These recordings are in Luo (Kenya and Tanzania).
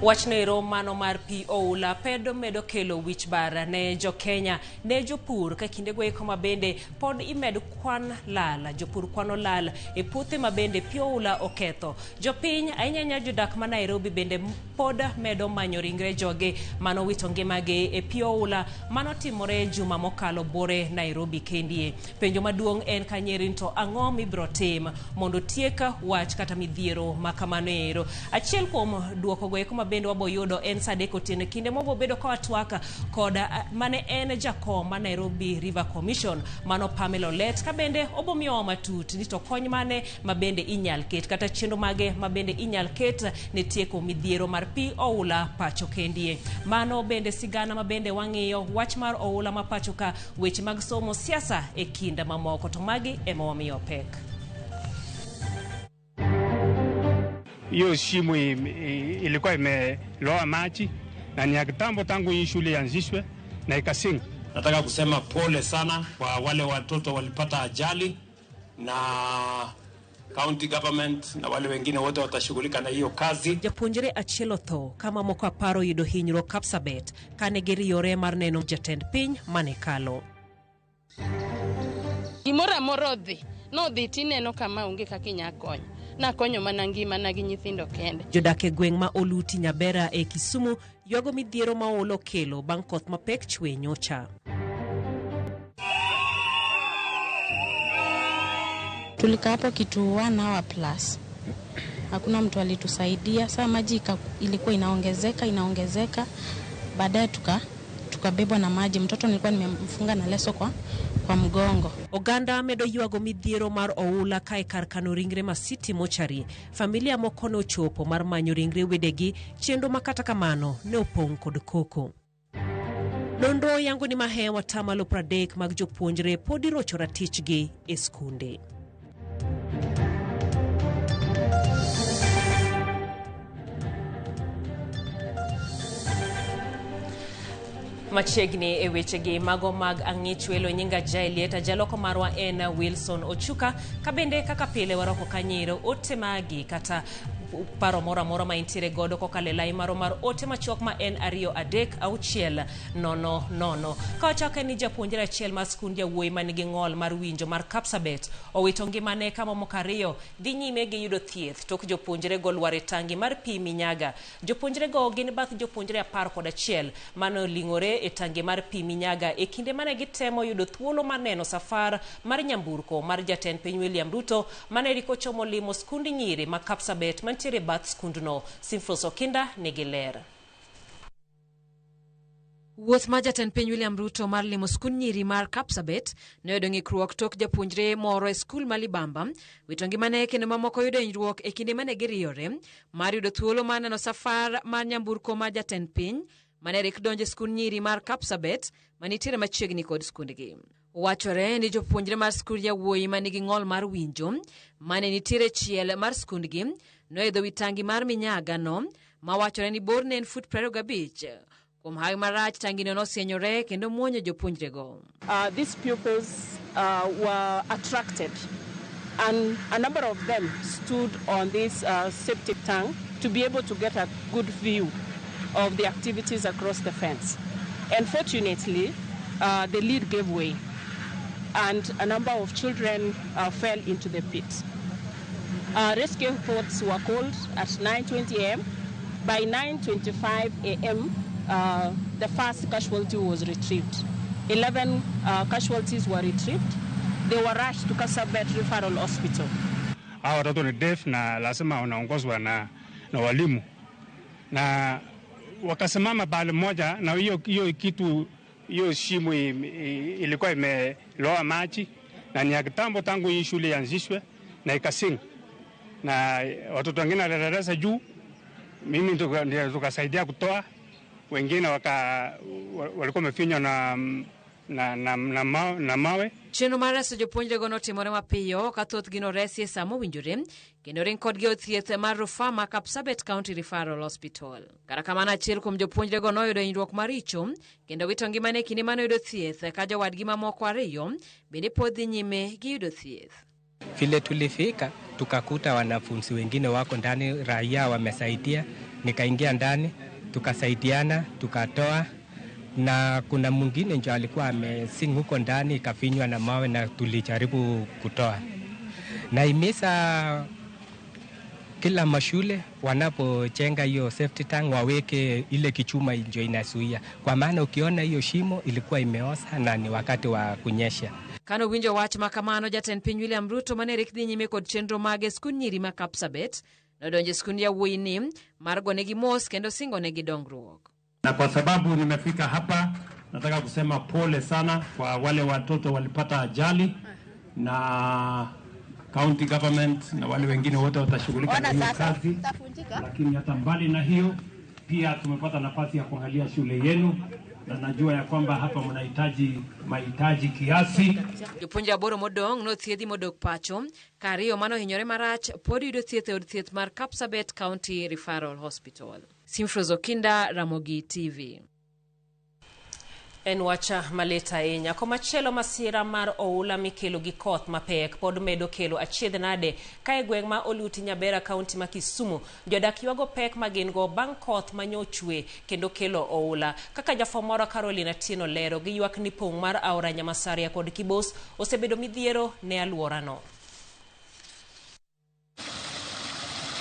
Wachnero mano mar pi oula medo kelo wich bara ne jo Kenya ne jopur ka kinde go eko mabende pod imed kwan lala jopur kwano lal e puothe mabende pi oula oketho jopiny ainyanya jodak ma Nairobi bende pod medo manyo ringre joge mano wito ngimagi e pi oula mano timore juma mokalo bore Nairobi kendie. Penjo maduong' en kanyeri to ang'o mibro tim mondo tieka wach kata midhiero makamano ero. Achiel kuom duoko go eko mabende waboyudo en Sadeko Otieno kinde mobo bedo ka watwaka koda mane en jakom ma Nairobi River Commission mano Pamela Olet ka bende obomiyo matut ni to kony mane mabende inyal ket kata chenro mage mabende inyal ket ne tieko midhiero mar pi oula pacho kendie. Mano bende sigana mabende wang'iyo wach mar oula ma pacho ka weche mag somo siasa e kinda mamoko to magi ema wamiyo pek. Hiyo shimo ilikuwa imeloa maji na ni ya kitambo tangu hii shule ianzishwe na ikasink. Nataka kusema pole sana kwa wale watoto walipata ajali na county government na wale wengine wote watashughulika na hiyo kazi. Japuonjre achiel otho kama moko aparo yudo hinyruok Kapsabet kane giriyore mar neno jatend piny mane kalo. Gimoro amora odhi tineno kama onge kaka inya konyo. Na konyo mana ngima na gi nyithindo kende. Jodak e gweng' ma Oluti Nyabera e Kisumu ywago midhiero ma olo kelo bang' koth mapek chwe nyocha. Tulika hapo kitu 1 hour plus. Hakuna mtu alitusaidia. Saa maji ilikuwa inaongezeka. Baadaye tukabebwa na maji. Mtoto nilikuwa nimemfunga na leso kwa mgongo. Oganda medo ywago midhiero mar oula kae kar kano ringre ma City Mochari. Familia moko no chopo mar manyo ringre wedegi chendo makata kamano ne opong' kod koko. Nonro yango ni mahewa 30% mag jopuonjre podi rocho ratichgi e skunde. Machiegni e wechegi mago mag ang'ich welo nyinga Jailieta jaloko marwa en Wilson Ochuka kabende kaka pile waroko kanyiro ote magi kata paro mora ma intiere godo kokale lai maro mar ote machok ma en 2-3-6-0-0 ka wachake ni japuonjre achiel mar skund jawuoyi manigi ng'ol mar winjo mar Kapsabet owito ngimane kama moko ariyo dhi nyime gi yudo thieth tok jopuonjre go lwar e tangi mar pi Minyaga. Jopuonjre go gin bath jopuonjre 11 mano ling'ore e tangi mar pi Minyaga e kinde mane gitemo yudo thuolo mar neno safar mar nyamburko mar jatend piny William Ruto mane riko chomo limo skundi nyiri ma Kapsabet mantiere bath skundno. Simfros Okinda nigi ler. Wuoth ma jatend piny William Ruto mar limo skund nyiri mar Kapsabet ne oyudo ng'ikruok tok japuonjre moro e skul ma Libamba wito ngimane kendo mamoko yudo hinyruok e kinde mane giriyore mar yudo thuolo mar neno safar mar nyamburko mar jatend piny mane rik donjo skund nyiri mar Kapsabet manitiere machiegni kod skundgi. Wachore ni jopuonjre mar skul jawuoyi manigi ng'ol mar winjo mane nitiere chiel mar skundgi noidho wi tangi mar Minyaga no ma wachore ni borne en fut 25. Kuom hayo marach tangi no nosienyore kendo muonyo jopuonjre go. These pupils were attracted and a number of them stood on this septic tank to be able to get a good view of the activities across the fence. Unfortunately, the lid gave way and a number of children fell into the pit. Rescue efforts were called at 9:20 a.m. By 9:25 a.m., the first casualty was retrieved. 11 casualties were retrieved. They were rushed to Kapsabet Referral Hospital. Hawa watoto ni deaf na lazima wanaongozwa na walimu. Na wakasimama pale moja na hiyo shimo ilikuwa imeloa maji na ni ya kitambo tangu hii shule ianzishwe na ikasink. Na watoto wengine walirarasa juu, mimi ndio tukasaidia kutoa, wengine walikuwa wamefinywa na mawe. Cheno marasa jopuonjre go notimore mapiyo ka thoth gino resi e samo winjore kendo ring kodgi othieth mar rufaa ma Kapsabet County Referral Hospital. Kata kamano achiel kuom jopuonjre go noyudo hinyruok maricho kendo wito ngimane kinde mane yudo thieth ka jowadgi mamoko 2 bende pod dhi nyime gi yudo thieth. Vile tulifika tukakuta wanafunzi wengine wako ndani, raia wamesaidia nikaingia ndani, tukasaidiana, tukatoa, na kuna mwingine ndio alikuwa amesing huko ndani, ikafinywa na mawe na tulijaribu kutoa. Naimiza kila mashule wanapojenga hiyo safety tank waweke ile kichuma ndio inasuia, kwa maana ukiona hiyo shimo ilikuwa imeosa na ni wakati wa kunyesha. Kano winjo wach makamano, jatend piny William Ruto mane rikdhi nyime kod chenro mage skund nyiri ma Kapsabet nodonje skund yawuoyi ni mar gonegi mos kendo singonegi dongruok. Na kwa sababu nimefika hapa, nataka kusema pole sana kwa wale watoto walipata ajali, na county government na wale wengine wote watashughulika na hiyo kazi. Lakini hata mbali na hiyo, pia tumepata nafasi ya kuangalia shule yenu, na najua ya kwamba hapa mnahitaji mahitaji kiasi. Jopunja boro modong no thiedhi modok pacho, kariyo mano hinyore marach podi yudo thieth od thieth mar Kapsabet County Referral Hospital. Simfrozo Kinda, Ramogi TV. En wacha maleta enya komachielo masira mar oula mikelo gi koth mapek pod medo kelo achiedh nade kae gweng' ma Oluti Nyabera kaunti ma Kisumu jodak ywago pek magin go bang' koth manyochwe kendo kelo oula kaka jafomoro Carolina Tieno lero gi ywak ni pong' mar aora Nyamasaria kod Kibos osebedo midhiero ne aluorano.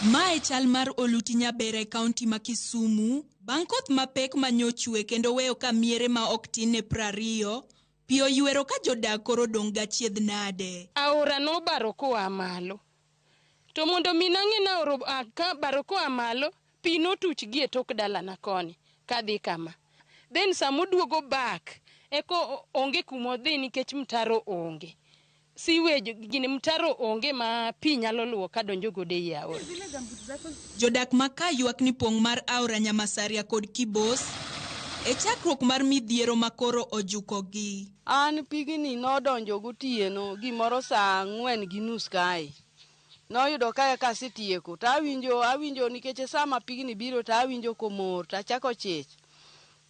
Mae chal mar Oluti Nyabera kaunti ma Kisumu bang' koth mapek manyochwe kendo weyo ka miere ma ok tin ne 20 pio ywero ka jodak koro dong' gachiedh nade. Aora no baro koa malo. To mondo minang'e na ka baro koa malo, pi notuch gi e tok dala na koni kadhi kama. Then samoduogo back eko onge kumo dhi nikech mtaro onge. Siwejo gine mtaro onge ma pi nyalo luwo ka donjo gode e aora. Jodak maka ywak ni pong' mar aora Nyamasaria kod Kibos e chakruok mar midhiero makoro ojukogi. An pigni nodonjo gotieno gimoro saa 4:30 kae. Noyudo kaya kasetieko to awinjo nikech sama pigni biro to awinjo komor to achako chich.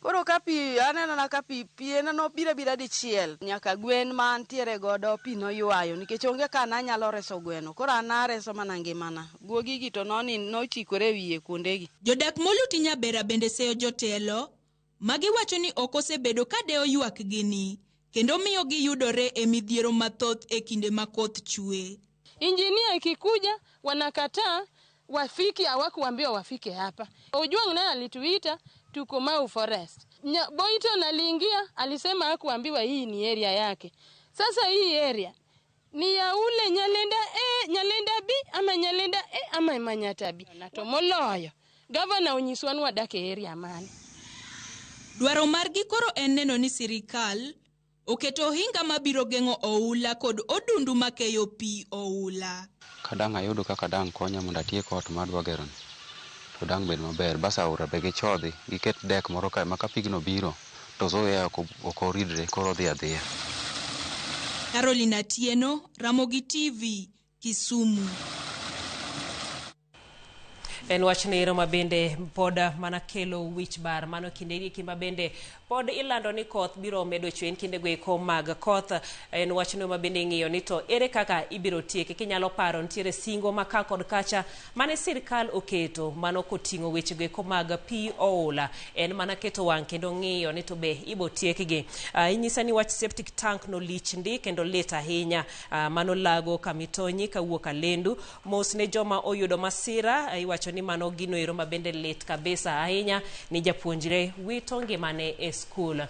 Koro ka pi aneno na ka pi no bira dichiel nyaka gwen man tiere godo pi no ywayo nikech onge kana nyalo reso gweno. Koro ana reso mana ngimana. Guogi gi to nochikore wiye kuondegi. Jodak Moluti Nyabera bende seyo jotelo magi wacho ni ok osebedo ka deo ywak gini kendo miyo gi yudore e midhiero mathoth e kinde ma koth chwe. Injinia ikikuja wanakataa wafiki hawakuambiwa wafike hapa. Ojwang naye alituita tuko Mau Forest. Boito naliingia alisema hakuambiwa hii ni area yake. Sasa hii area ni ya ule Nyalenda Nyalenda B ama Nyalenda ama Manyata B. Na to moloyo governor onyiswa ni wadake area mane. Dwaro margi koro en neno ni sirikal oketo hinga mabiro geng'o oula kod odundu makeyo pi oula. Kadang ayudo kaka dang konya mondo atiek ot madwa gero to dang bed maber basa aora be gichodhi giket dek moro kae maka pigno biro to zoya ok oridre koro dhi adhiya. Carolina Tieno, Ramogi TV, Kisumu. En wach nero mabende poda mana kelo wich bar mano kinde kima bende pod ilando ni koth biro medo chwen kinde gweko mag koth. En wach no mabende ng'iyo ni to ere kaka ibiro tieke kinyalo paro ntiere singo maka kod kacha mane sirikal oketo mano koting'o weche gweko mag pi oula en mana keto wang' kendo ng'iyo ni to be ibo tiekgi. Inyisa ni wach septic tank no lich ndi kendo lit ahinya mano lago Kamitonyi kawuok Alendu mos ne joma oyudo masira iwacho ni mano gino ero mabende lit kabisa ahinya ni japuonjre wito ngimane e skul.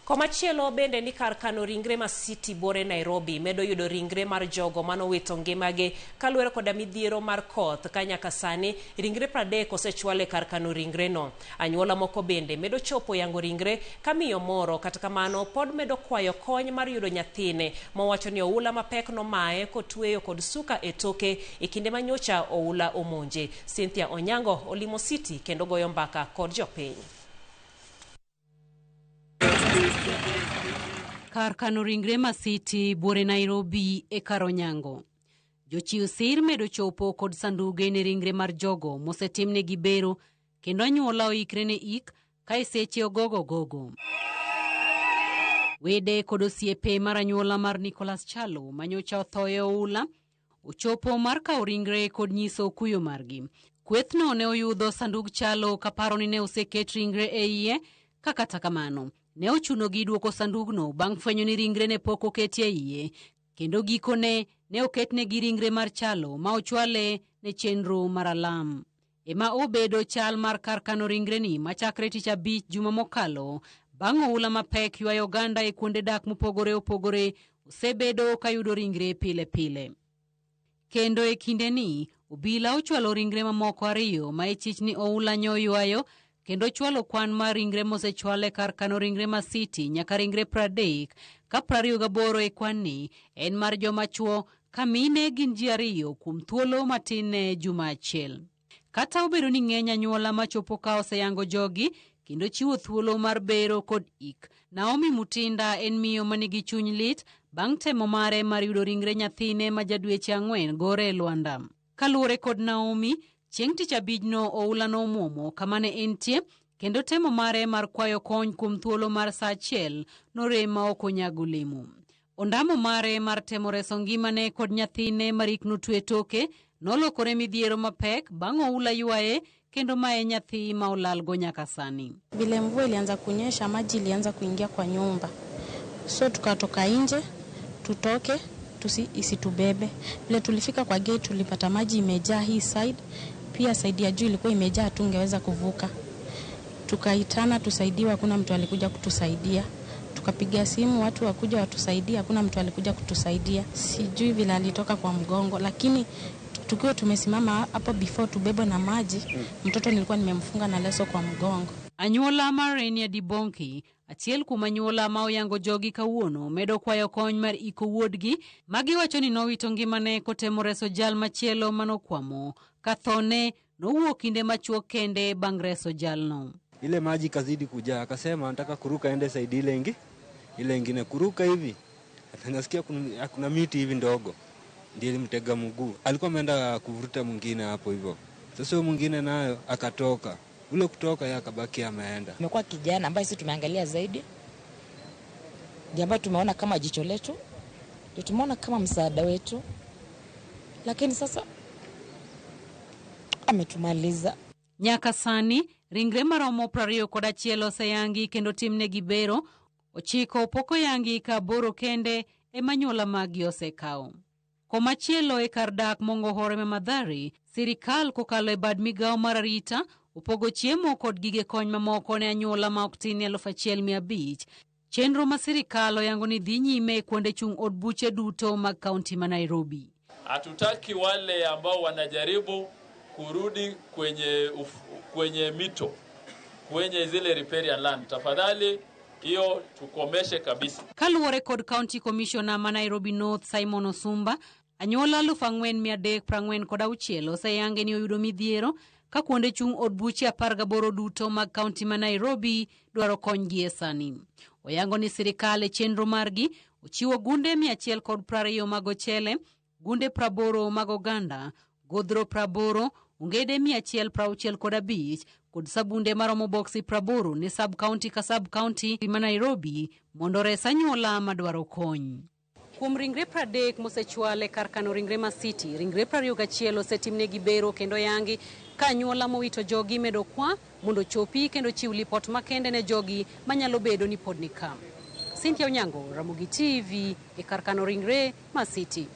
Komachielo bende ni kar kano ringre ma City Bore Nairobi medo yudo ringre mar jogo mano wito ngimage kaluwore koda midhiero mar koth ka nyaka sani ringre 30 osechwale kar kano ringre no. Anyuola moko bende medo chopo yango ringre kamiyo moro kata kamano pod medo kwayo kony mar yudo nyathine mowacho ni oula mapek no mae kotweyo kod suka e toke e kinde manyocha oula omonje. Cynthia Onyango olimo City kendo goyo mbaka kod jopiny. Kar kano ringre ma City Bore Nairobi e Karonyango. Jochiw sir medo chopo kod sanduge ne ringre mar jogo mosetimne gi bero kendo anyuola oikre ne ik ka iseche ogogo. Wede kod osiepe mar anyuola mar Nicholas Chalo manyocha othoyo oula ochopo mar kawo ringre kod nyiso kuyo margi Kwethno ne oyudho sandug chalo kaparo ni ne oseket ringre e iye, kata kamano ne ochuno gi duoko sandugno bang' fwenyo ni ringre ne pok oketi e iye, kendo gikone ne oketne gi ringre mar chalo ma ochwale ne chenro mar alam. Ema obedo chal mar kar kano ringre ni machakre tich abich juma mokalo, bang' oula mapek ywayo oganda e kuonde dak mopogore opogore osebedo kayudo ringre pile pile. Kendo e kinde ni, obila ochwalo ringre mamoko 2 ma ichich ni oula nyo ywayo, kendo chwalo kwan mar ringre mosechwale kar kano ringre ma City nyaka ringre 30, ka 28 e kwan ni en mar joma chuo, ka mine gin ji 2 kuom thuolo matin ne juma achiel. Kata obedo ni ng'eny anyuola machopo ka oseyango jogi kendo chiwo thuolo mar bero kod ik, Naomi Mutinda en miyo manigi chuny lit bang' temo mare mar yudo ringre nyathine ma jadweche 4 gore e Luanda. Kaluwore kod Naomi, chieng' tich abijno oula no muomo kama ne entie, kendo temo mare mar kwayo kony kuom thuolo mar saa 1 norem ma ok onyago olemo. Ondamo mare mar temo reso ngimane kod nyathine marikno twe toke nolokore midhiero mapek bang' oula ywaye, kendo mae nyathi ma olalgo nyaka sani. Vile mvua ilianza kunyesha, maji ilianza kuingia kwa nyumba, so tukatoka nje tutoke isitubebe. Vile tulifika kwa gate tulipata maji imejaa hii side, pia side ya juu ilikuwa imejaa, tungeweza kuvuka. Tukaitana tusaidiwe, hakuna mtu alikuja kutusaidia. Tukapiga simu watu wakuja watusaidie, hakuna mtu alikuja kutusaidia. Sijui vile alitoka kwa mgongo, lakini tukiwa tumesimama hapo before tubebwe na maji, mtoto nilikuwa nimemfunga na leso kwa mgongo. Anyuola mar Renia Dibonki, achiel kuom anyuola ma oyango jogi kawuono, medo kwayo kony mar iko wuodgi, magiwacho ni nowito ngimane kotemo reso jal machielo manokwamo, ka thone nowuok kinde machuok kende bang' reso jalno. Ile maji kazidi kujaa, akasema anataka kuruka ende saidi ile ingine kuruka hivi. Nasikia kuna miti hivi ndogo, ndiye ilimtega mguu. Alikuwa ameenda kuvuruta mwingine hapo hivyo. Sasa mwingine nayo akatoka. Ule kutoka yeye akabaki ameenda. Nimekuwa kijana ambaye sisi tumeangalia zaidi, ndiye ambaye tumeona kama jicho letu, ndio tumeona kama msaada wetu, lakini sasa ametumaliza. Nyaka sani, ringre maromo 21 oseyangi kendo timne gibero, 9 poko yangi ka 8 kende emanyuola magi osekao. Komachielo e kar dak Mongohore ma Madhari, sirikal kokalo e bad migao mar arita opogo chiemo kod gige kony mamoko ne anyuola ma ok tin 1,500. Chenro ma sirikal oyango ni dhi nyime kuonde chung' od buche duto mag kaunti ma Nairobi. Hatutaki wale ambao wanajaribu kurudi kwenye mito, kwenye zile riparian land. Tafadhali hiyo tukomeshe kabisa. Kaluwore kod County Commissioner ma Nairobi North Simon Osumba, anyuola 4,346 oseyange ni oyudo midhiero ka kuonde chung' od buche 18 duto mag kaunti ma Nairobi dwaro konygi e sani. Oyango ni sirikal e chenro margi ochiwo gunde 120 mag ochele, gunde 80 mag oganda, godhro 80, ongede 165 kod sabunde maromo boksi 80 ne sub-county ka sub-county ma Nairobi mondo res anyuola madwaro kony. Kuom ringre 30 mosechwale kar kano ringre ma City, ringre 21 osetimne gibero kendo yangi ka anyuola mowito jogi medo kwa mondo chopi kendo chiw lipot makende ne jogi manyalo bedo ni pod ni kam. Cynthia Onyango, Ramogi TV, e kar kano ringre ma City.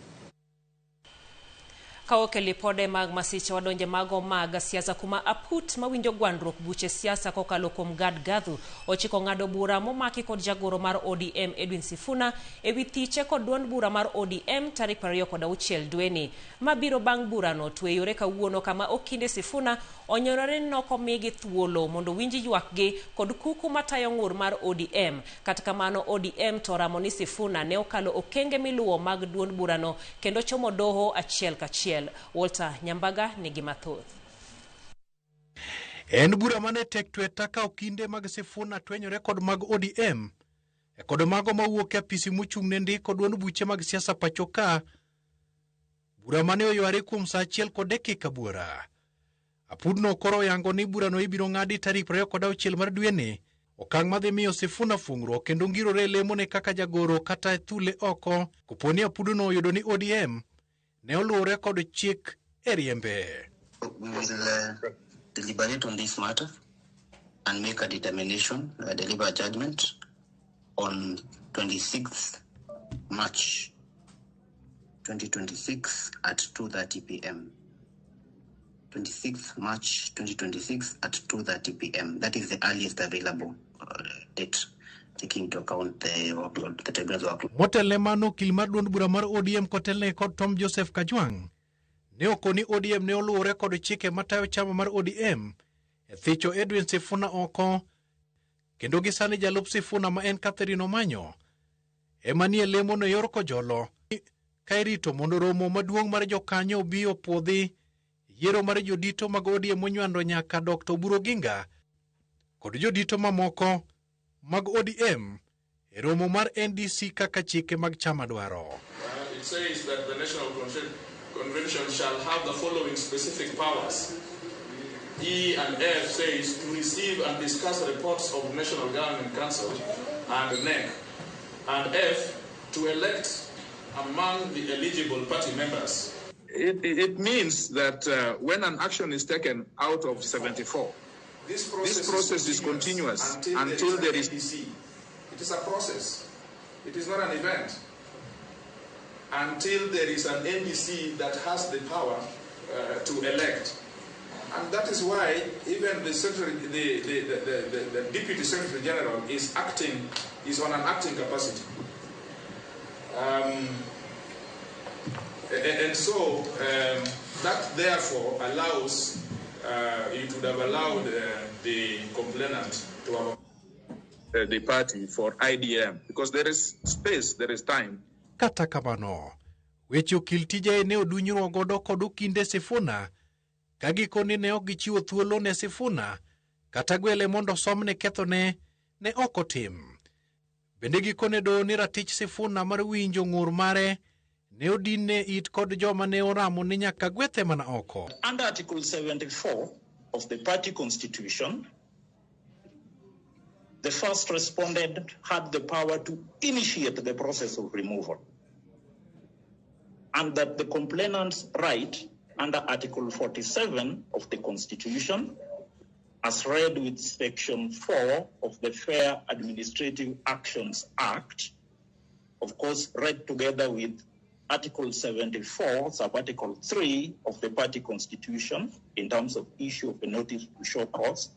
Kaoke lipode mag masiche wadonje mago mag siasa kuma aput mawinjo gwandruok buche siasa kokalo kuom Gad Gadhu ochiko ng'ado bura momaki kod jagoro mar ODM Edwin Sifuna ewi thiche kod duond bura mar ODM tarik 26 dweni. Mabiro bang' burano tweyore kawuono kama okinde Sifuna onyorore nokomigi thuolo mondo winji ywakgi kod kuku matayo ng'ur mar ODM. Kata kamano ODM to ramo ni Sifuna ne okalo okenge miluwo mag duond burano kendo chomo doho achiel kachiel. Walter Nyambaga nigi mathoth. En bura mane tek tweta ka okinde mag Sifuna twenyore kod mag ODM kod mago mawuok e apisi mochung'ne ndiko duond buche mag siasa pachoka. Bura mane oyware kuom saa 1 kod dakika buora. Apudno koro yango ni burano ibiro ng'adi tarik 26 mar dweni. Okang' madhi miyo Sifuna fungruok kendo ngirore lemone kaka jagoro kata thule oko koponi apudno oyudo ni ODM ne oluwore kod chik e riembe. We will deliberate on this matter and make a determination, deliver a judgment on 26th March 2026 at 2:30 p.m. 26th March 2026 at 2:30 p.m. That is the earliest available date, taking into account the tribunal's workload. Motele mano kilmar duond bura mar ODM kotelne kod Tom Joseph Kajwang' ne okoni ODM ne oluwore kod chike matayo chama mar ODM e thicho Edwin Sifuna oko, kendo gisani jalup Sifuna ma en Catherine Omanyo ema nie lemo no yor kojolo ka irito mondo romo maduong' mar jokanyo obi opuodhi yiero mar jodito mag ODM monywando nyaka Dr. Oburu Oginga kod jodito mamoko mag ODM e romo mar NDC kaka chike mag chama dwaro. It says that the National Convention shall have the following specific powers. E and F says to receive and discuss reports of National Governing Council and NEC. And F, to elect among the eligible party members. It means that when an action is taken out of 74, this process is continuous until there is NDC. It is a process. It is not an event. Until there is an NDC that has the power to elect. And that is why even the Secretary, the Deputy Secretary General is on an acting capacity. And so that therefore allows, it would have allowed the complainant to have the party for IDM, because there is space, there is time. Kata kamano, weche okil tije ne odunyruok godo kod okinde Sifuna, kagikoni ne ok gichiwo thuolo ne Sifuna, kata gwele mondo somne kethone ne ok otim. Bende gikone do ni ratich Sifuna mar winjo ng'ur mare ne odine it kod joma ne oramo ni nyaka gwethe mana oko. Under Article 74 of the party constitution, the first respondent had the power to initiate the process of removal, and that the complainant's right under Article 47 of the Constitution, as read with Section 4 of the Fair Administrative Actions Act, of course read together with Article 74, sub-Article 3 of the party constitution, in terms of issue of a notice to show cause,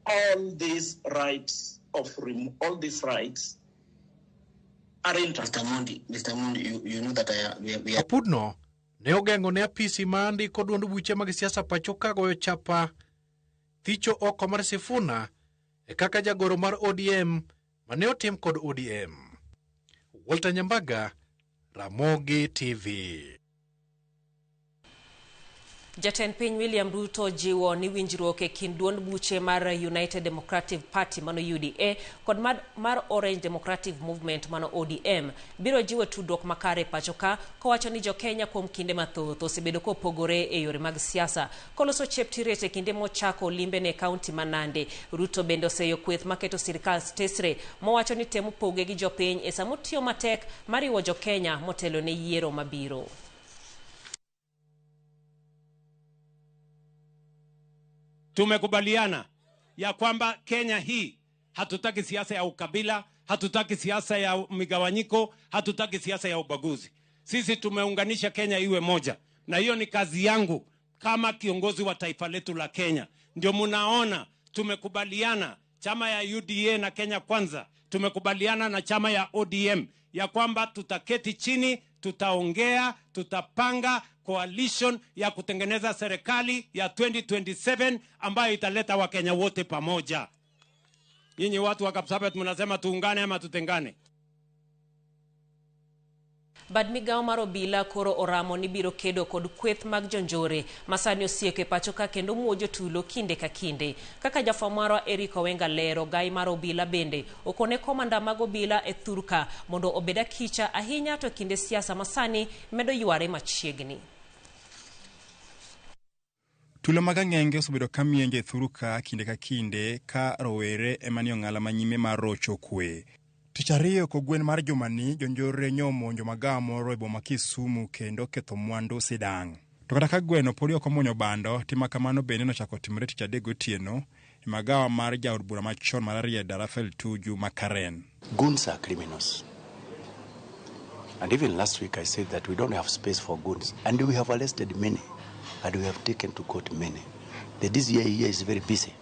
all these rights are intact. Mr. Mondi, you know that we are... Apudno, ne ogeng'o ne apisi ma ndiko duond buche mag siasa pacho ka goyo chapa thicho oko mar Sifuna e kaka jagoro mar ODM mane otim kod ODM. Walter Nyambaga, Ramogi TV. Jatend piny William Ruto jiwo ni winjruok e kind duond buche mar United Democratic Party mano UDA kod mar Orange Democratic Movement mano ODM biro jiwo tudruok makare pachoka, kowacho ni Jo-Kenya kuom kinde mathoth osebedo kopogore e yore mag siasa. Koloso Cheptiret e kinde mochako limbe ne kaunti ma Nandi, Ruto bende oseyo kweth maketo sirikal tesre, mowacho ni temo poge gi jopiny e samo tiyo matek mariwo Jo-Kenya motelo ne yiero mabiro. Tumekubaliana ya kwamba Kenya hii hatutaki siasa ya ukabila, hatutaki siasa ya migawanyiko, hatutaki siasa ya ubaguzi. Sisi tumeunganisha Kenya iwe moja, na hiyo ni kazi yangu kama kiongozi wa taifa letu la Kenya. Ndio munaona tumekubaliana chama ya UDA na Kenya Kwanza, tumekubaliana na chama ya ODM ya kwamba tutaketi chini, tutaongea, tutapanga coalition ya kutengeneza serikali ya 2027 ambayo italeta Wakenya wote pamoja. Nyinyi watu wa Kapsabet mnasema tuungane ama tutengane? Bad migao mar obila koro oramo ni biro kedo kod kweth mag jonjore masani osieko e pachoka kendo muojo tulo kinde ka kinde. Kaka jafwambo Eric Owenga lero, gai mar obila bende okone komanda mag obila e thurka mondo obeda kicha ahinya to kinde siasa masani medo yware machiegni. Tulo mag ang'enge osebedo ka mienge thurka kinde ka kinde ka rowere emani ong'ala manyime mar rocho kwe. Tich ariyo kogwen mar jumani jonjore nyomonjo magawa moro e boma Kisumu kendo ketho mwandu sidang'. To kata ka gweno podi ok omuonyo bando, tima kamano bende nochako timore tich adek gotieno e magawa mar jaod bura machon mar Rieda Rafael Tuju Makaren. Goons are criminals. And even last week I said that we don't have space for goons. And we have arrested many. And we have taken to court many. The DCI here is very busy,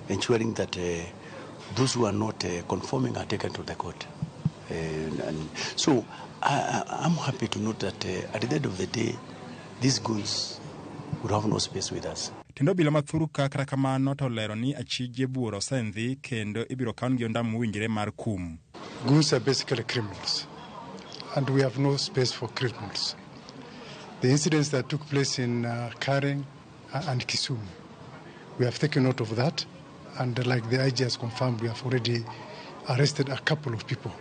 ensuring that those who are not conforming are taken to the court. And so I'm happy to note that at the end of the day, these goons would have no space with us. Tendo bila mathuruka kata kamano to lero ni achije buoro osenthi kendo ibiro kan gi ondam winjire mar kum. Goons are basically criminals, and we have no space for criminals. The incidents that took place in Karen and Kisumu, we have taken note of that, and like the IG has confirmed, we have already arrested a couple of people.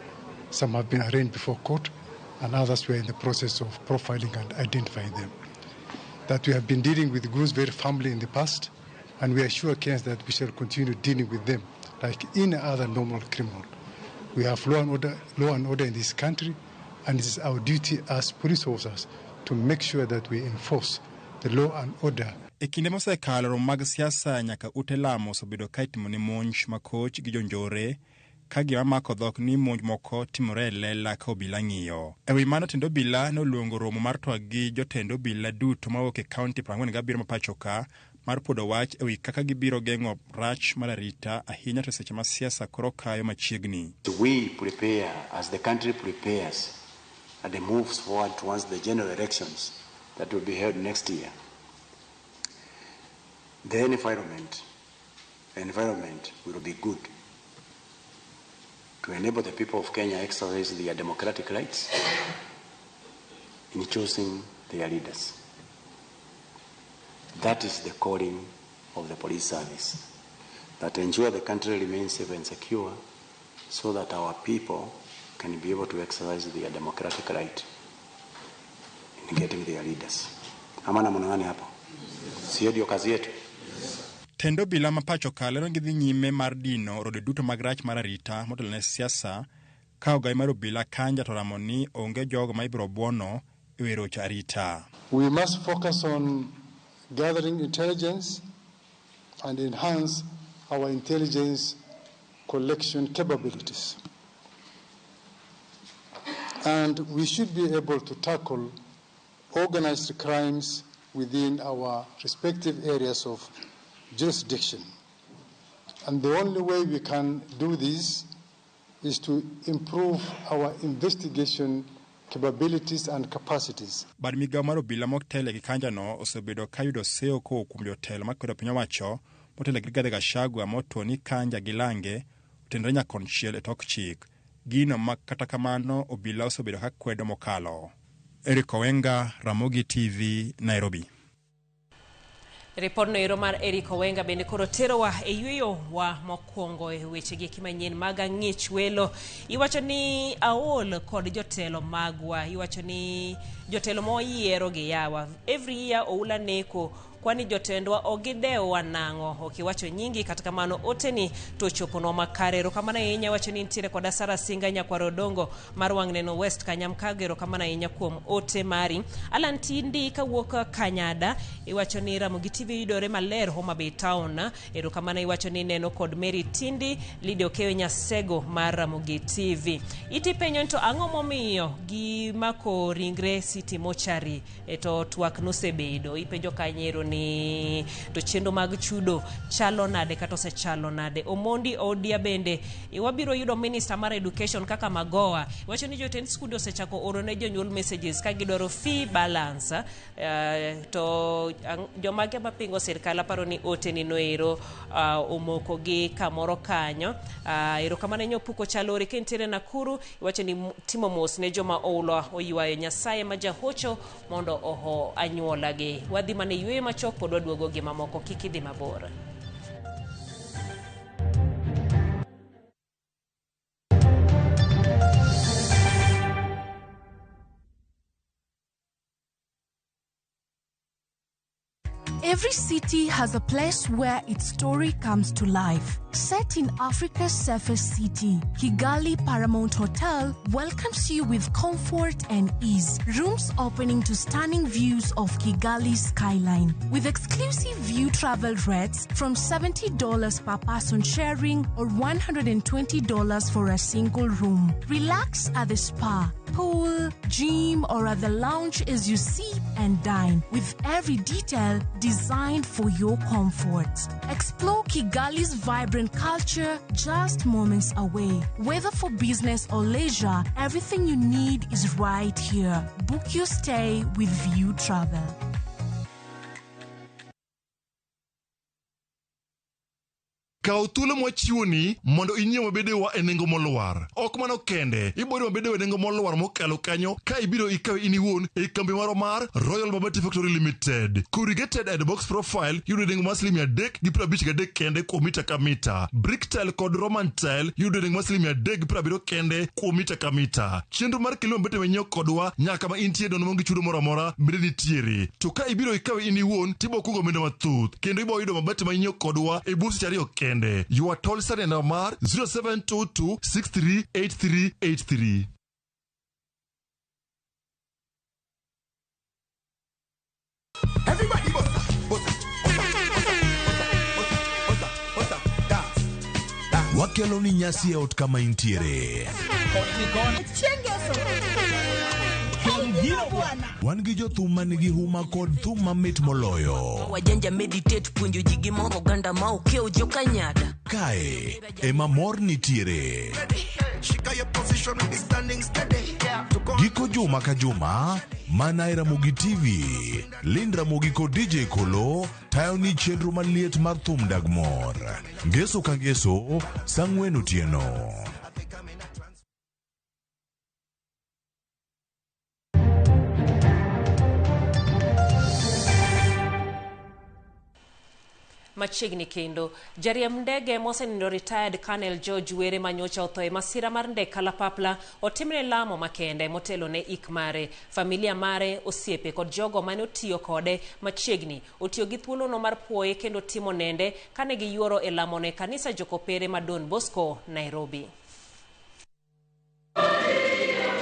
Some have been arraigned before court, and others were in the process of profiling and identifying them. That we have been dealing with goons very firmly in the past, and we assure Kenyans that we shall continue dealing with them like any other normal criminal. We have law and order in this country, and it is our duty as police officers to make sure that we enforce the law and order. E kinde mosekalo romo mag siasa nyaka ute lamo osebedo ka itimo ni monj makoch gi jonjore ka gima mako dhok ni monj moko timore e lela ka obila ng'iyo. E wi mano tendo obila noluongo romo mar twak gi jotendo obila duto mawuok e kaunti 47 ma pacho ka mar podo wach e wi kaka gibiro geng'o rach mar arita ahinya to seche ma siasa koro kayo machiegni. We prepare as the country prepares and it moves forward towards the general elections that will be held next year. The environment will be good to enable the people of Kenya exercise their democratic rights in choosing their leaders. That is the calling of the police service, that ensure the country remains safe and secure so that our people can be able to exercise their democratic right in getting their leaders. Amana mnangani hapo? Sio ndio kazi yetu? Tendo bila mapacho kalero ngidhi nyime mar dino rode duto mag rach mar arita motelne siasa ka ogai mar obila kanja to ramoni onge jogo ma ibiro buono e wero charita. We must focus on gathering intelligence and enhance our intelligence collection capabilities. And we should be able to tackle organized crimes within our respective areas of jurisdiction. And the only way we can do this is to improve our investigation capabilities and capacities. Bad migawo mar obila moktele gi kanjano osebedo ka yudo seo ko kuom jotelo makwedo piny owacho motelo gi Rigathi Gachagua moto ni kanja gi lange otendore nyakonchiel e tok chik. Gino ma kata kamano obila osebedo ka kwedo mokalo. Eric Owenga, Ramogi TV, Nairobi. Ripod noero mar Eric Owenga bende koro terowa e yueyo wa mokwongo e weche gi kimanyien mag ng'ich welo. Iwacho ni aol kod jotelo magwa, iwacho ni jotelo moyiero gi yawa. Every year oula neko kwani jotendwa ogideo wanang'o okiwacho nyingi kata kamano oteni to chopono makarero kamana yenya wacho ni ntiere koda Sara Singa nyakwaro dongo mar Wang'neno West Kanyamkagero kamana yenya kuom ote mari Alan Tindi kawuok Kanyada iwacho ni Ramogi TV yudore maler Homa Bay Town ero kamana iwacho ni neno kod Mary Tindi Lidio Kewe Nyasego mar Ramogi TV iti penyo to ang'o momiyo gi mako ringre City Mochari eto twak nosebedo ipenjo kanyero ni to chendo mag chudo chalo nade kata osechalo nade. Omondi Odia bende iwabiro yudo Minister mar Education kaka Magoa iwacho ni jotend skunde osechako oro ne jonyuol messages ka gidwaro fee balance to jomage mapingo sirkal aparo ni ote ni noero omoko gi kamoro kanyo ero kamane nyopuko chalore kentiere Nakuru iwacho ni timo mos ne joma oulo oywayo Nyasaye ma jahocho mondo oho anyuola gi wadhi mane ywe machok pod waduogo gi mamoko kikidhi mabor. Every city has a place where its story comes to life. Set in Africa's safest city, Kigali Paramount Hotel welcomes you with comfort and ease. Rooms opening to stunning views of Kigali's skyline. With exclusive view travel rates from $70 per person sharing or $120 for a single room. Relax at the spa, pool, gym, or at the lounge as you sip and dine, with every detail designed for your comfort. Explore Kigali's vibrant culture just moments away. Whether for business or leisure, everything you need is right here. Book your stay with View Travel. Kao thuolo mwachiwoni mondo inyiew mabedewa e nengo moluwar. Ok mano kende, ibiro mabedewa e nengo moluwar mokalo kanyo ka ibiro ikawe in iwuon e kambi maro mar Royal Babati Factory Limited. Corrugated and box profile yudo nengo mar $353 kende kuom mita ka mita. Brick tile kod Roman tile yudo nengo mar $370 kende kuom mita ka mita. Chenro mar kelo mabete menyiew kodwa nyaka ma intie dono mongi chudo moro amora bende nitiere. To ka ibiro ikawe in iwuon tibo kungo omenda mathoth kendo ibo yudo mabete menyiew kodwa e busi ariyo kende. You are told Sunday Namar 0722638383. Everybody bossa, dance. Wakelo ni nyasi e ot kama intiere. Wan gi jothum manigi huma kod thum mamit moloyo. Wajanja meditate puonjo ji gimoro ganda ma okeo joka nyada. Kae ema mor nitiere. Giko juma ka juma, mana Ramogi TV, Lind Ramogi kod DJ Kolo, tayo ni chenro maliet mar thum Dagmor. Ngeso ka ngeso, sang'wen otieno. Machiegni kendo jariemb ndege mosenindo retired Colonel George Were manyocha othoe masira mar ndege kalapapla otimne lamo makende motelo ne ik mare. Familia mare, osiepe kod jogo mane otiyo kode machiegni otiyo gi thuolono mar puoye kendo timo nende kane giyuoro e lamo ne kanisa Jokopere ma Don Bosco, Nairobi.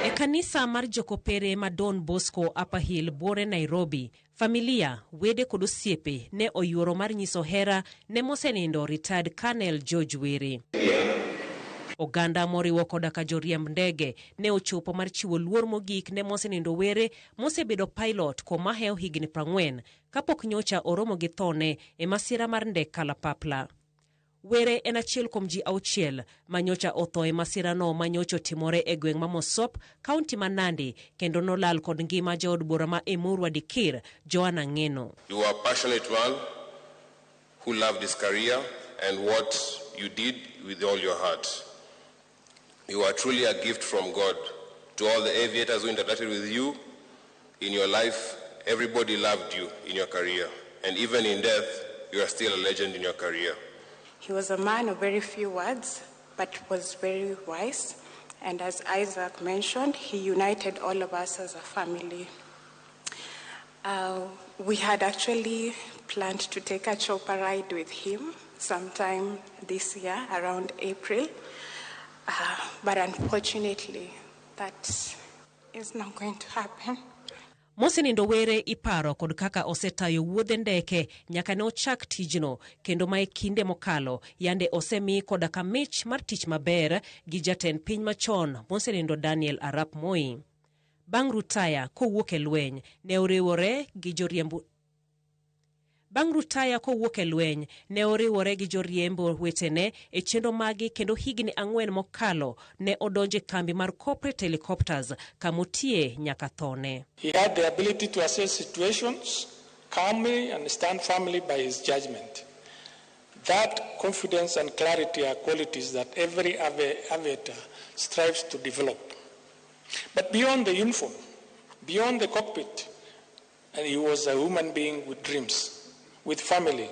E kanisa mar Jokopere ma Don Bosco, Upper Hill, Bore, Nairobi, familia, wede kod osiepe ne oyuoro mar nyiso hera ne mosenindo retired Colonel George Were. Oganda moriwo koda ka joriemb ndege ne ochopo mar chiwo luor mogik ne mosenindo Were mosebedo pilot kuom maheo higni 40 kapok nyocha oromo gi thone e masira mar ndege kalapapla. Were en achiel kuom ji 6 manyocha otho e masirano manyocha timore e gweng' ma Mosop, kaunti ma Nandi, kendo nolal kod ngima jaod bura ma Emurwa Dikir, Joanna Ngeno. You are a passionate man who loved his career and what you did with all your heart. You are truly a gift from God. To all the aviators who interacted with you in your life, everybody loved you in your career. And even in death, you are still a legend in your career. He was a man of very few words, but was very wise. And as Isaac mentioned, he united all of us as a family. We had actually planned to take a chopper ride with him sometime this year, around April. But unfortunately, that is not going to happen. Mosenindo Were iparo kod kaka osetayo wuodhe ndeke nyaka ne ochak tijno, kendo mae kinde mokalo yande osemi koda ka mich mar tich maber gi jatend piny machon mosenindo Daniel Arap Moi. Bang' rutaya kowuok e lweny ne oriwore gi joriembo wetene e chenro magi, kendo higni 4 mokalo ne odonje kambi mar corporate helicopters kamotie nyaka thone. He had the ability to assess situations calmly and stand firmly by his judgment. That confidence and clarity are qualities that every aviator strives to develop. But beyond the uniform, beyond the cockpit, and he was a human being with dreams, with family,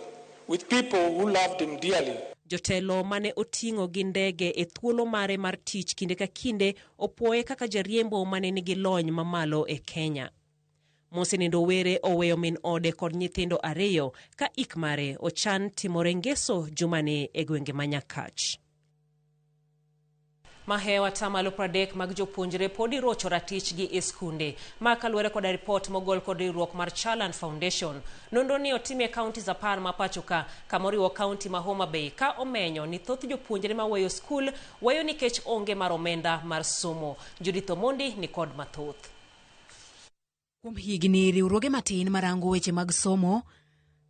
with people who loved him dearly. Jotelo mane oting'o gi ndege e thuolo mare mar tich kinde ka kinde opoye kaka jariembo mane nigi lony mamalo e Kenya. Mosenindo Were oweyo min ode kod nyithindo ariyo ka ik mare ochan timore ngeso jumani e gwenge ma Nyakach. Mahewa tamalo 30 mag jopuonjre podi rocho ratichgi e skunde. Kaluwore koda ripot mogol kod riwruok mar Chalan Foundation. Nonro ni otime kaunti 10 ma pachoka, kamoriwo kaunti ma Homa Bay, ka omenyo ni thoth jopuonjre ma weyo skul weyo nikech onge mar omenda mar somo. Judith Omondi ni kod mathoth. Kuom higni riwruoge matin marango weche mag somo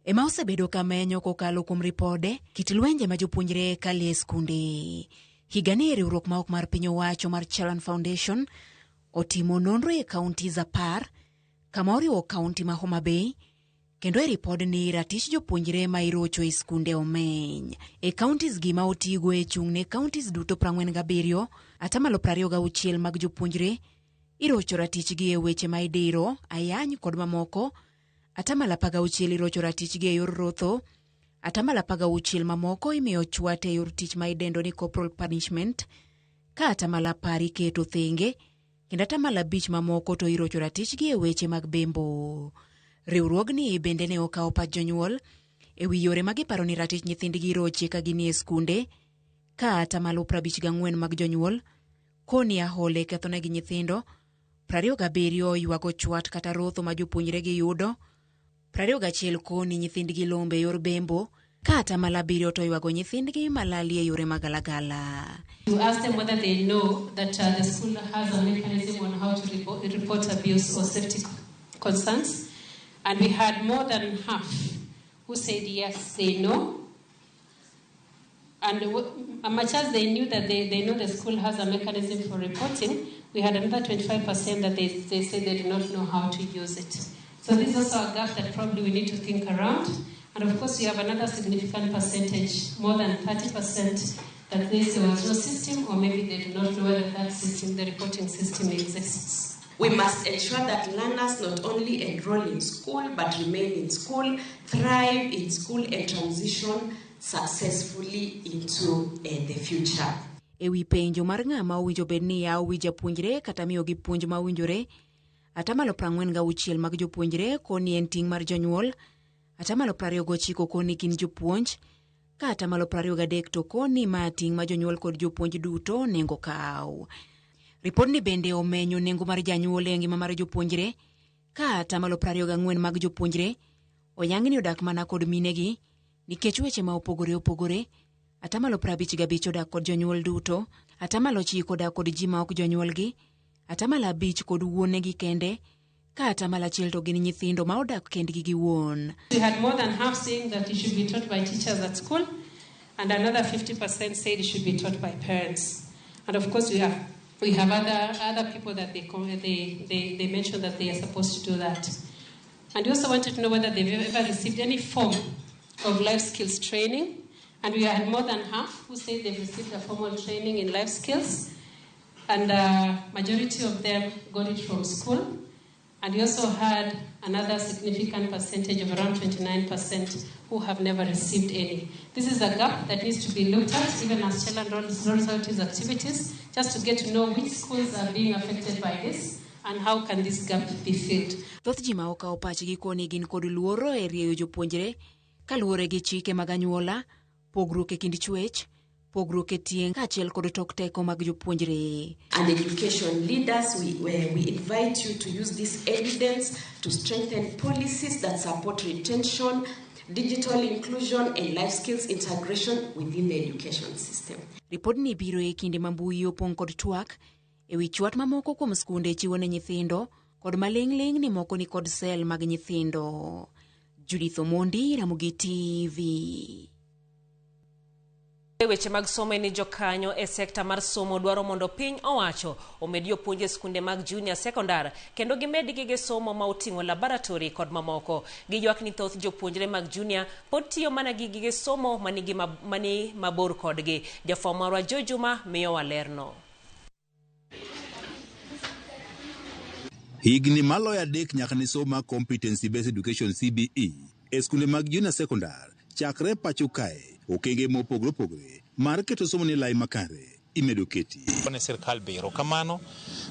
ema osebedo kamenyo kokalo kuom ripode kit lwenje ma jopuonjre kale skunde. Higani riwruok ma ok mar piny owacho mar Chalan Foundation otimo nonro e kaunti 10 kama oriwo kaunti ma Homa Bay, kendo e ripod ni ratich jopuonjre ma irocho e skunde omeny. E counties gi ma otigo e chung'ne counties duto 47, atamalo 26 mag jopuonjre irocho ratichgi e weche ma idiro, ayany kod mamoko, atamalo 16 irocho ratichgi e yor rotho, atamalo 16 mamoko imiyo chwat e yor tich ma idendo ni corporal punishment, ka atamalo 10 iketo thenge, kendo atamalo 5 mamoko to irocho ratichgi e weche mag bembo. Riwruogni bende ne okawo pach jonyuol e wi yore magiparo ni ratich nyithindgi roche ka gini e skunde, ka atamalo 54 mag jonyuol koni ahole kethonegi nyithindo, 27 ywago chwat kata rotho ma jopuonjre gi yudo, 21 koni nyithindgi lombe yor bembo, ka atamalo 7 to ywago nyithindgi malali e yore magalagala. You ask them whether they know that the school has a mechanism on how to report abuse or safety concerns, and we had more than half who said yes, they know. And much as they knew that they know the school has a mechanism for reporting, we had another 25% that they said they do not know how to use it. So this is also a gap that probably we need to think around. And of course, we have another significant percentage, more than 30%, that they say there was no system, or maybe they do not know whether that system, the reporting system, exists. We must ensure that learners not only enroll in school, but remain in school, thrive in school, and transition successfully into the future. Ewi penjo mar ng'ama owinjo bed ni yawo wi japuonjre kata miyo gi puonj ma owinjore, atamalo 46 mag jopuonjre koni en ting' mar jonyuol, atamalo 29 koni gin jopuonj, ka atamalo 23 to koni ma ting' ma jonyuol kod jopuonj duto nengo kaw. Ripod ni bende omenyo nengo mar janyuol e ngima mar jopuonjre, ka atamalo 24 mag jopuonjre oyang ni odak mana kod minegi nikech weche ma opogore opogore, atamalo 55 odak kod jonyuol duto, atamalo 9 odak kod ji ma ok jonyuolgi, atamalo 5 kod wuonegi kende, ka atamalo 1 to gin nyithindo ma odak kendgi gi wuon. We had more than half saying that it should be taught by teachers at school, and another 50% said it should be taught by parents. And of course, we have other people that they mentioned that they are supposed to do that. And we also wanted to know whether they've ever received any form of life skills training. And we had more than half who said they've received a formal training in life skills. And majority of them got it from school. And we also had another significant percentage of around 29% who have never received any. This is a gap that needs to be looked at, even as Chalan rolls out its activities, just to get to know which schools are being affected by this and how can this gap be filled. Thoth ji ma okawo pachgi koni gin kod luoro e rieyo jopuonjre kaluwore gi chike mag anyuola, pogruok e kind chwech, pogruok e tieng' kaachiel kod tok teko mag jopuonjre. And education leaders, we invite you to use this evidence to strengthen policies that support retention, digital inclusion, and life skills integration within the education system. Ripod ni biro e kinde ma mbui opong' kod twak e wi chwat mamoko kuom skunde chiwo ne nyithindo kod maling' ni moko ni kod sel mag nyithindo. Judith Omondi, Ramogi TV. Weche mag somo ni jokanyo e sekta mar somo dwaro mondo piny owacho omed jopuonj e skunde mag junior secondary kendo gimed gige somo ma oting'o laboratory kod mamoko. Giywak ni thoth jopuonjre mag junior pod tiyo mana gi gige somo mani mabor kodgi. Jafwambo marwa Jojuma miyo walerno. Higni maloyo 3 nyaka ni somo competency based education CBE e skunde mag junior secondary chakre pacho kae okenge mopogore opogore mar keto somo ni lai makare. imedo keti. Ne sirkal biro kamano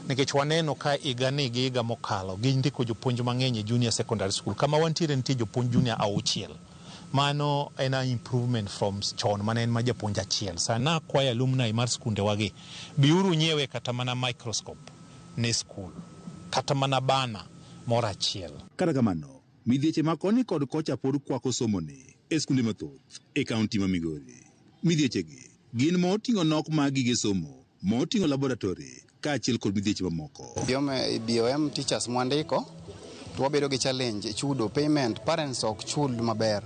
nikech waneno ka igani gi iga mokalo gindiko jopuonj mang'eny e junior secondary school kama wantiere nitie jopuonj junior 6. Mano en improvement from chon mane en ma japuonj achiel. Sana kwayo alumni mar skunde wagi biuru nyiewe kata mana microscope ne school kata mana bana moro achiel. Kata kamano midhieche makoni kod kocha pod kwako somone e skunde mathoth e kaunti ma Migori. Midhiechegi gin moting'o nok mag gige somo, moting'o laboratory kaachiel kod midhieche mamoko. BOM teachers mwandiko to wabedo gi challenge chudo payment, parents ok chud maber.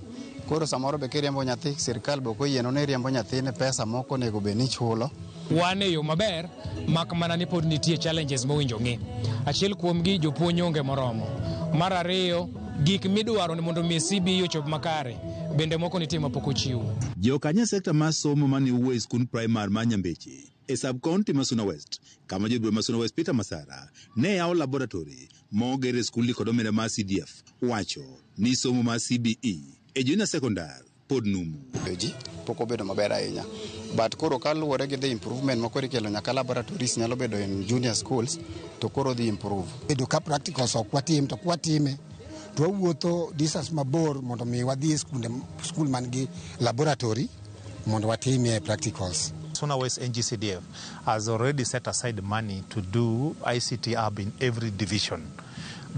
Koro samoro be kiriembo nyathi sirkal be koyieno ne riembo nyathine pesa moko nego be ni chulo. Wan e yo maber mak mana ni pod nitie challenges mowinjo ng'e. Achiel kuomgi jopuonj onge moromo. Mar ariyo gik midwaro ni mondo mi CBE ochop makare bende moko nitie mapok ochiw. Jokanya sekta mar somo mane wuo e skund primar ma Nyambeche e sub-county ma Suna West, kama jodhuro ma Suna West Peter Masara ne yawo laboratory moger e skul kod omenda mar CDF, wacho ni somo mar CBE e junior secondary pod numu. Pok obedo maber ahinya. But koro kaluwore gi the improvement moko ikelo nyaka laboratories nyalo bedo in junior schools to koro dhi improve. Bedo ka practicals ok watim to kwatime to wawuotho distance mabor mondo mi wadhi e skul man gi laboratory mondo watimie practicals. Suna West NGCDF has already set aside money to do ICT hub in every division.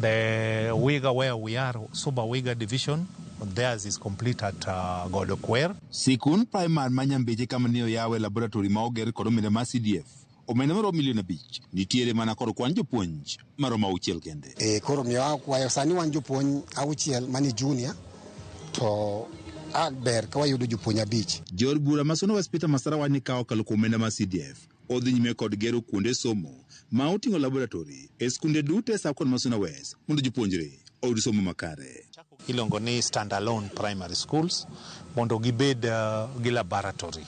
The Wiga where we are, Suba Wiga division, theirs is complete at Godokwer. Sikun primar ma Nyambeche kama ne oyawe laboratory ma oger kod omenda mar CDF omenda maromo $1 million nitiere mana kod kwan jopuonj maromo 6 kende. Koro miyo kwayo sani wan jopuonj 6 mani junior to ber ka wayudo jopuonj 5. Jor bura ma Suna West Peter Masara wani kawo kalo kuom omenda mar CDF odhi nyime kod gero kuonde somo ma oting'o laboratory e skunde duto e sub-county ma Suna West mondo jopuonjre oyud somo makare. Ilongo ni standalone primary schools mondo gibed gi laboratory.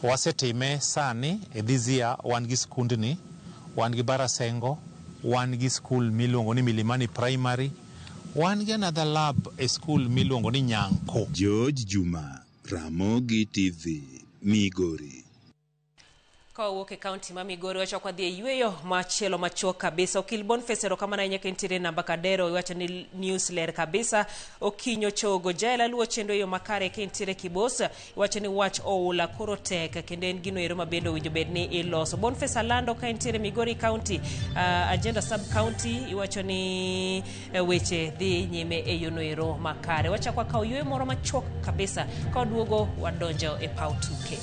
Wasetime sani e this year wan gi skundni, wan gi Barasengo, wan gi school milongo ni Milimani Primary, wan gi another lab e school milongo ni Nyanko. George Juma, Ramogi TV, Migori. Kawuok e kaunti ma Migori wacho kwa dhi yweyo machielo machuok kabisa. Okil Boniface Erokamano nyaka intiere namba kadero iwacho ni news ler kabisa. Okinyo chogo jela luwo chendo yo makare ke intiere Kibosa iwacho ni wach oula koro tek kendo en gino ero mabendo winjo bed ni iloso. Boniface alando ka intiere Migori County agenda sub county iwacho ni weche dhi nyime e yono ero makare. Wacha kwa kaw yweyo moro machuok kabisa ka duogo wadonjo e pau tuke.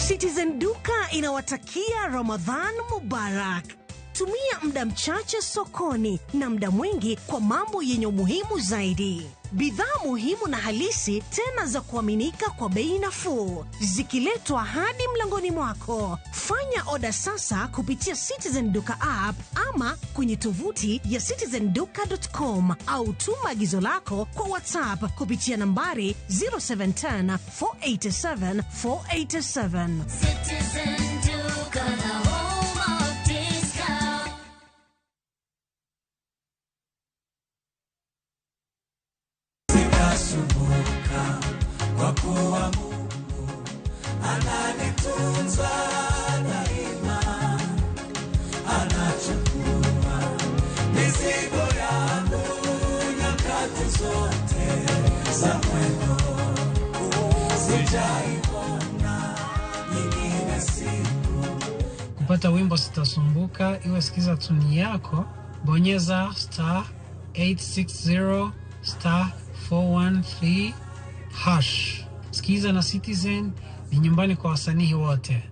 Citizen Duka inawatakia Ramadhan Mubarak. Tumia muda mchache sokoni na muda mwingi kwa mambo yenye umuhimu zaidi. Bidhaa muhimu na halisi tena za kuaminika kwa bei nafuu zikiletwa hadi mlangoni mwako. Fanya oda sasa kupitia Citizen Duka app ama kwenye tovuti ya citizenduka.com au tuma agizo lako kwa WhatsApp kupitia nambari 0710 487 487. Citizen Duka, the home of discount. Sumbuka kwa kuwa Mungu ananitunza daima, anachukua mizigo yangu nyakati zote za mwendo. Sijaona nyingine siku. Kupata wimbo Sitasumbuka, iwe sikiza tuni yako, bonyeza *860 *413 #. Sikiza na Citizen ni nyumbani kwa wasanii wote.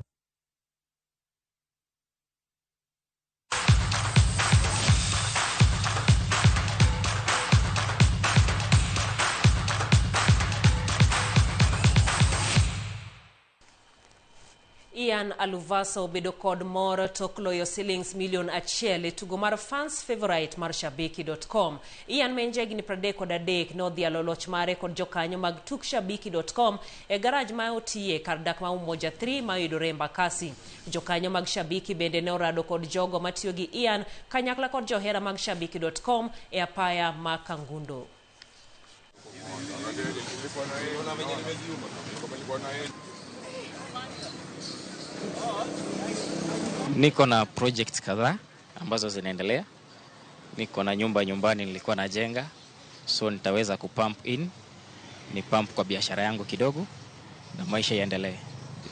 Ian Aluvasa obedo kod mor tok loyo shillings million achiel e tugo mar fans favorite mar shabiki.com. Ian menjegni 33 nodhialo loch mare kod jokanyo mag tuk shabiki.com e garaj ma otiye kar dak ma Umoja 3 ma yudore Embakasi. Jokanyo mag Shabiki bende ne orado kod jogo matiyo gi Ian kanyakla kod johera mag shabiki.com e apaya ma Kangundo. Niko na projects kadhaa ambazo zinaendelea. Niko na nyumba nyumbani nilikuwa najenga, so nitaweza kupump in, ni pump kwa biashara yangu kidogo na maisha yaendelee.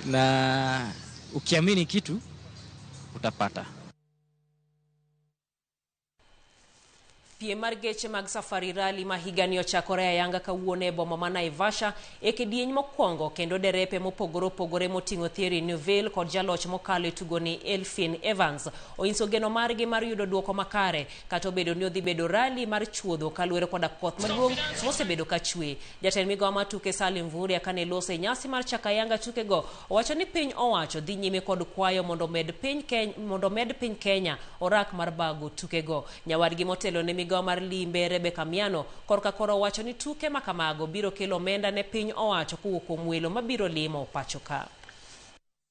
Na ukiamini kitu utapata. Pie mar geche mag Safari Rally ma higani ochakore ayanga kawuono e boma ma Naivasha e kidieny mokwongo kendo derepe mopogore opogore moting'o Thierry Neuville kod jaloch mokalo e tugoni Elfyn Evans onyiso geno margi mar yudo duoko makare kata obedo ni odhi bedo rally mar chuodho kaluwore koda koth maduong' mosebedo ka chwe. Jatend migawo mar tuke Salim Mvurya kane loso e nyasi mar chako ayanga tukego owacho ni piny owacho dhi nyime kod kwayo mondo med piny Kenya orak mar bago tukego. Nyawadgi motelo ne migawo mar limbe Rebecca Miano korka koro wacho ni tuke makamago biro kelo omenda ne piny owacho kuwuok kuom welo mabiro limo pacho ka.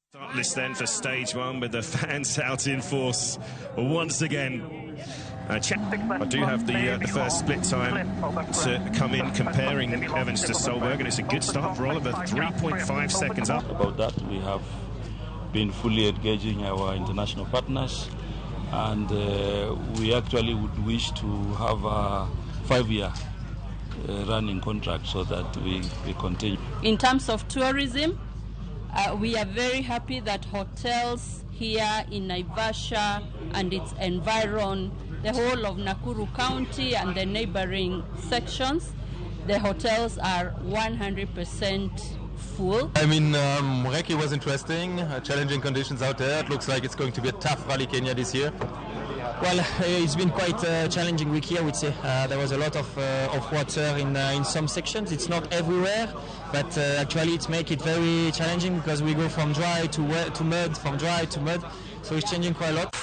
Start list then for stage one with the fans out in force once again. I do have the first split time to come in comparing Evans to Solberg, and it's a good start for Oliver, 3.5 seconds up. About that, we have been fully engaging our international partners, and we actually would wish to have a 5-year running contract so that we continue. In terms of tourism, we are very happy that hotels here in Naivasha and its environ, the whole of Nakuru County and the neighboring sections, the hotels are 100% full. I mean, Mureki was interesting, challenging conditions out there. It looks like it's going to be a tough Rally Kenya this year. Well, it's been quite a challenging week here, I would say. There was a lot of water in some sections. It's not everywhere, but actually it makes it very challenging because we go from dry to mud, from dry to mud, so it's changing quite a lot.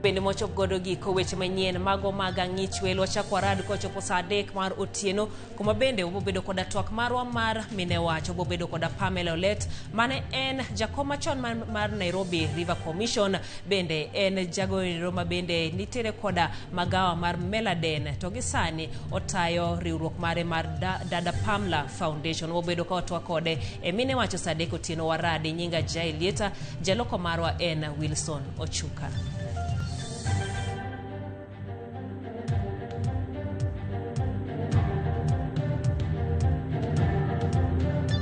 Bende mochop godo giko weche manyien mago maga ng'ich welo chakwarad kochopo saa 3 mar otieno kuma bende obobedo koda twak marwa mar mine wacho obobedo koda Pamela Olet mane en jakom machon mar Nairobi River Commission, bende en jagoero ma bende nitere koda magawa mar Meladen to gisani otayo riwruok mare mar Dada Pamela Foundation. Obobedo ka otwa kode e mine wacho saa 3 otieno waradi nyinga Jailieta, jaloko marwa en Wilson Ochuka.